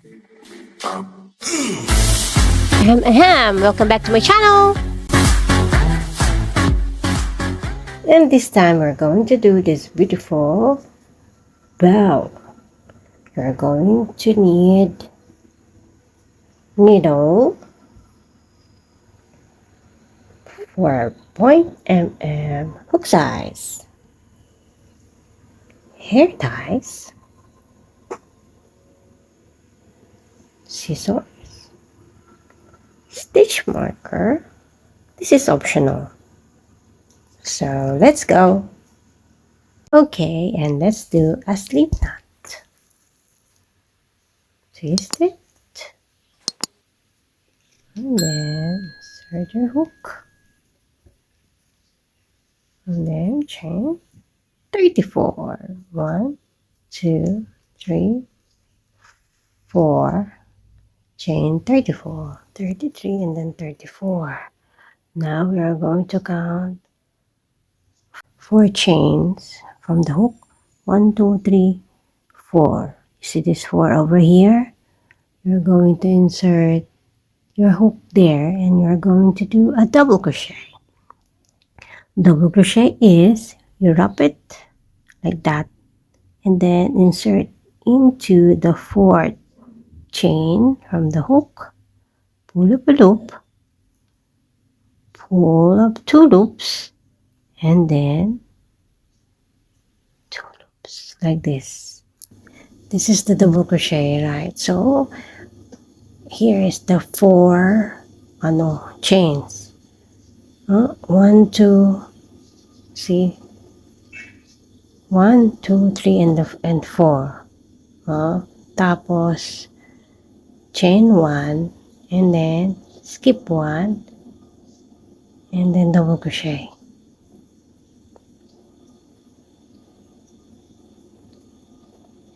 Welcome back to my channel. And this time we're going to do this beautiful bow. You're going to need needle for 0.mm hook size, hair ties, scissors, stitch marker. This is optional. So let's go. Okay, and let's do a slip knot. Twist it. And then insert your hook. And then chain 34. 1, 2, 3, 4. Chain 34, 33, and then 34. Now we are going to count 4 chains from the hook. 1, 2, 3, 4. You see this 4 over here? You're going to insert your hook there and you're going to do a double crochet. Double crochet is you wrap it like that and then insert into the 4th chain from the hook, pull up a loop, pull up 2 loops, and then 2 loops like this. This is the double crochet, right? So here is the 4 chains. 1, 2, see, 1, 2, 3, and 4. Tapos chain 1 and then skip 1 and then double crochet.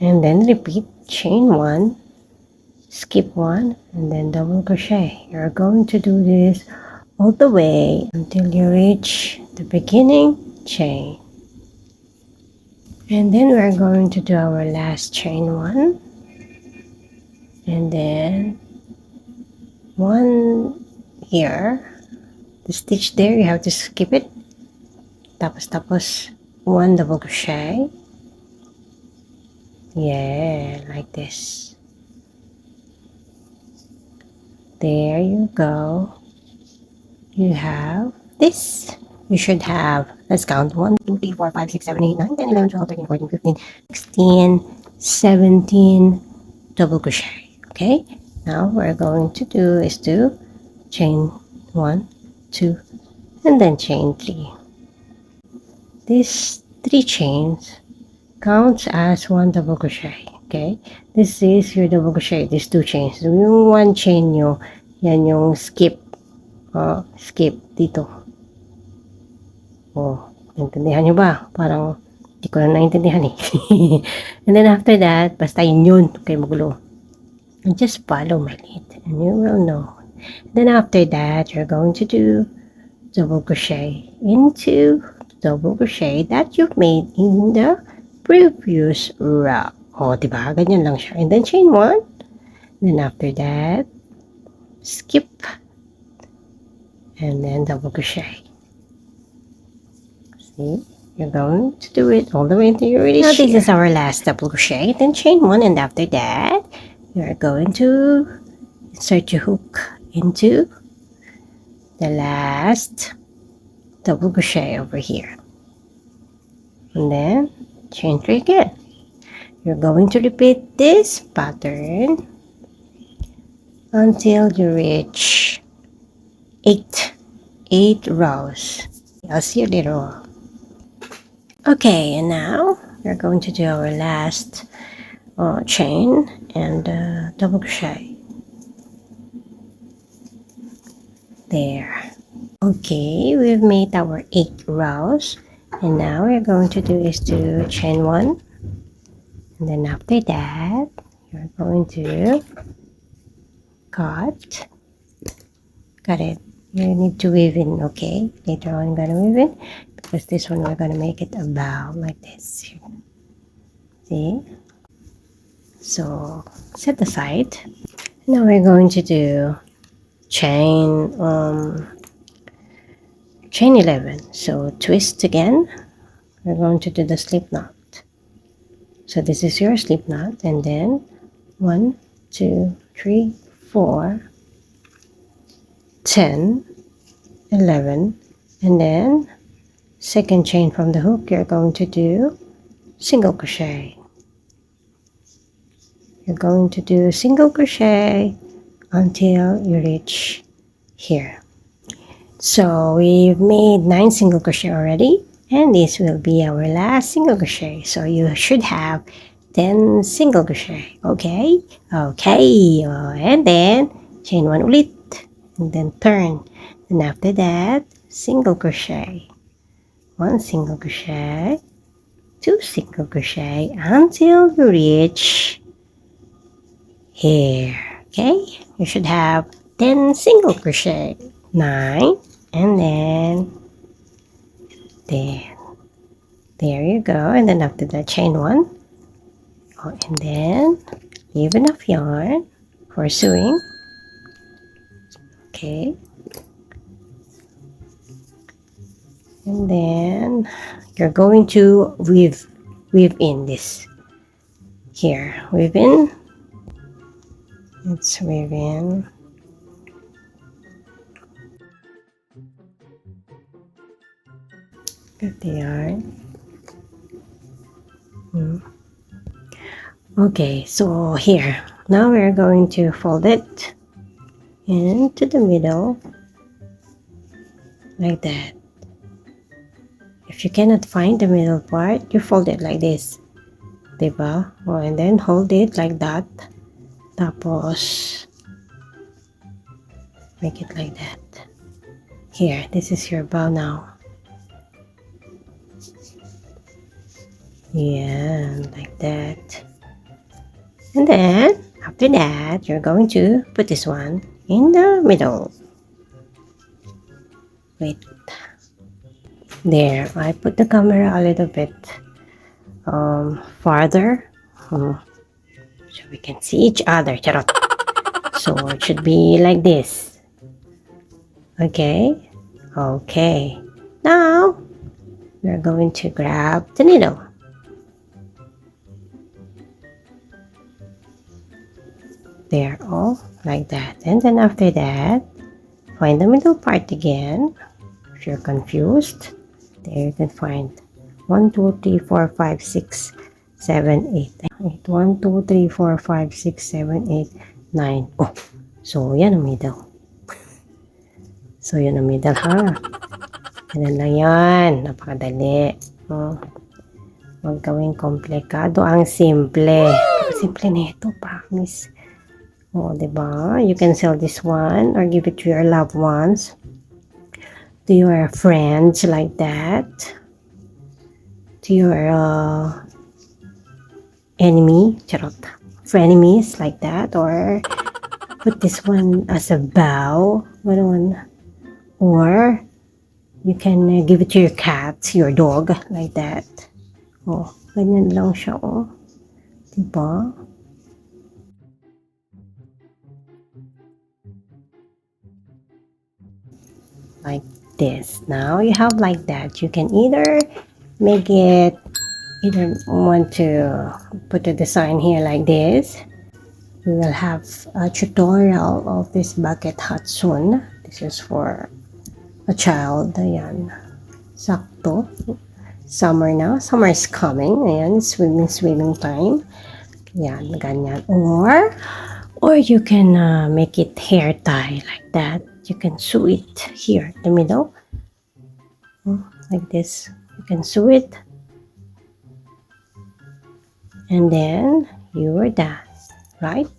And then repeat, chain 1, skip 1, and then double crochet. You're going to do this all the way until you reach the beginning chain. And then we're going to do our last chain 1. And then 1 here. The stitch there, you have to skip it. Tapos 1 double crochet. Yeah, like this. There you go. You have this. You should have, let's count, 1, 2, 3, 4, 5, 6, 7, 8, 9, 10, 11, 12, 13, 14, 15, 16, 17 double crochet. Okay, now what we're going to do is to chain 1, 2, and then chain 3. These 3 chains counts as 1 double crochet. Okay, this is your double crochet, these 2 chains. So yung 1 chain nyo, yan yung skip. Skip dito. Naintindihan nyo ba? Parang hindi ko na naintindihan eh. And then after that, basta yun. Okay, magulo. And just follow my lead and you will know. And then after that, you're going to do double crochet into double crochet that you've made in the previous row. Diba? Ganyan lang siya. And then chain 1. Then after that, skip. And then double crochet. See? You're going to do it all the way until you reach here. Now this is our last double crochet. Then chain 1, and after that, you're going to insert your hook into the last double crochet over here. And then chain 3 again. You're going to repeat this pattern until you reach 8 rows. I'll see you later on. Okay, and now we're going to do our last chain and double crochet. There. Okay, we've made our 8 rows, and now we're going to do is to chain 1, and then after that you're going to cut it. You need to weave in, okay? Later on I'm gonna weave in, because this one we're gonna make it a bow like this. See? So set aside. Now we're going to do chain 11. So twist again. We're going to do the slip knot. So this is your slip knot, and then 1, 2, 3, 4, 10, 11, and then second chain from the hook, you're going to do single crochet. You're going to do single crochet until you reach here. So we've made 9 single crochet already, and this will be our last single crochet. So you should have 10 single crochet. Okay, and then chain 1 ulit, and then turn, and after that single crochet, 1 single crochet, 2 single crochet until you reach here. Okay, you should have 10 single crochet, 9, and then 10. There you go. And then after that, chain 1, and then leave enough yarn for sewing. Okay, and then you're going to weave in this here. Weave in. Let's weave in. Got the yarn. Okay, so here now we're going to fold it into the middle like that. If you cannot find the middle part, you fold it like this, diba? Oh, and then hold it like that, tapos make it like that. Here, this is your bow now. Yeah, like that. And then after that, you're going to put this one in the middle. Wait, there, I put the camera a little bit farther so we can see each other. Charot. So it should be like this. Okay, now we're going to grab the needle. There, all like that. And then after that, find the middle part again. If you're confused, there you can find 1, 2, 3, 4, 5, 6, 7, 8. 1, 2, 3, 4, 5, 6, 7, 8, 9. Oh, so yan ang middle. So yan ang middle, ha? Ganun lang yan. Napakadali. Huwag gawing komplikado ang simple. Simple nito, promise. Oh, diba? You can sell this one or give it to your loved ones, to your friends, like that, to your enemy, charot, frenemies, like that, or put this one as a bow, or you can give it to your cat, your dog, like that. Oh, ganyan lang siya, oh. Diba? Like this. Now you have like that. You can either make it, want to put the design here like this. We will have a tutorial of this bucket hat soon. This is for a child. Ayan. Sakto. Summer na. Summer is coming. Ayan. Swimming time. Ayan. Ganyan. Or you can make it hair tie like that. You can sew it here in the middle, like this. You can sew it, and then you are done, right?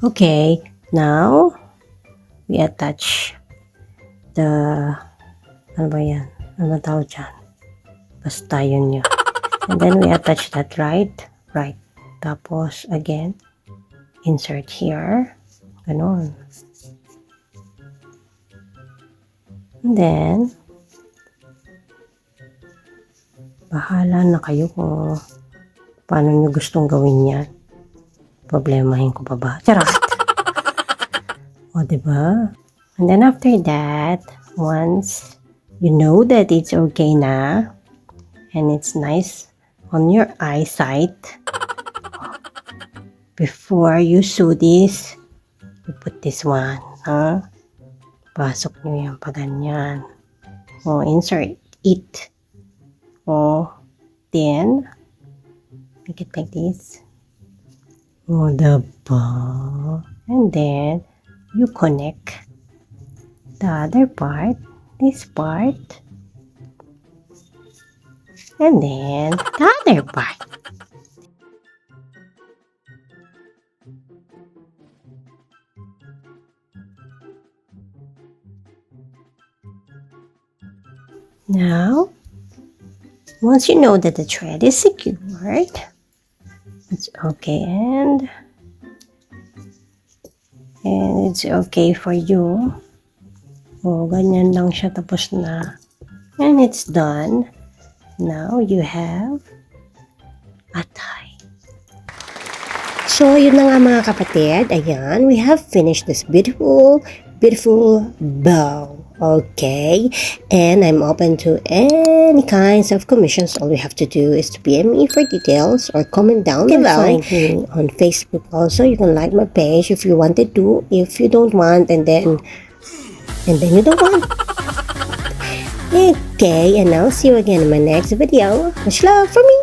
Okay, now we attach the, ano ba yan? Ano tawag dyan? Basta yun yun. And then we attach that, right? Tapos again, insert here, ganon. And then, bahala na kayo kung paano nyo gustong gawin yan. Problemahin ko pa ba? Charot! O, diba? And then after that, once you know that it's okay na, and it's nice on your eyesight, before you sew this, you put this one, ha? Pasok nyo yan pa ganyan. O, insert it. O, then, make it like this. O, diba? And then, you connect the other part, this part, and then the other part. Now, once you know that the thread is secured, it's okay, and it's okay for you. Oh, ganyan lang siya, tapos na. And it's done. Now, you have a tie. So, yun na nga mga kapatid. Ayan, we have finished this beautiful bow. Okay, and I'm open to any kinds of commissions. All you have to do is to PM me for details or comment down below. You can find me on Facebook also. You can like my page if you wanted to. If you don't want, and then you don't want. Okay, and I'll see you again in my next video. Much love for me.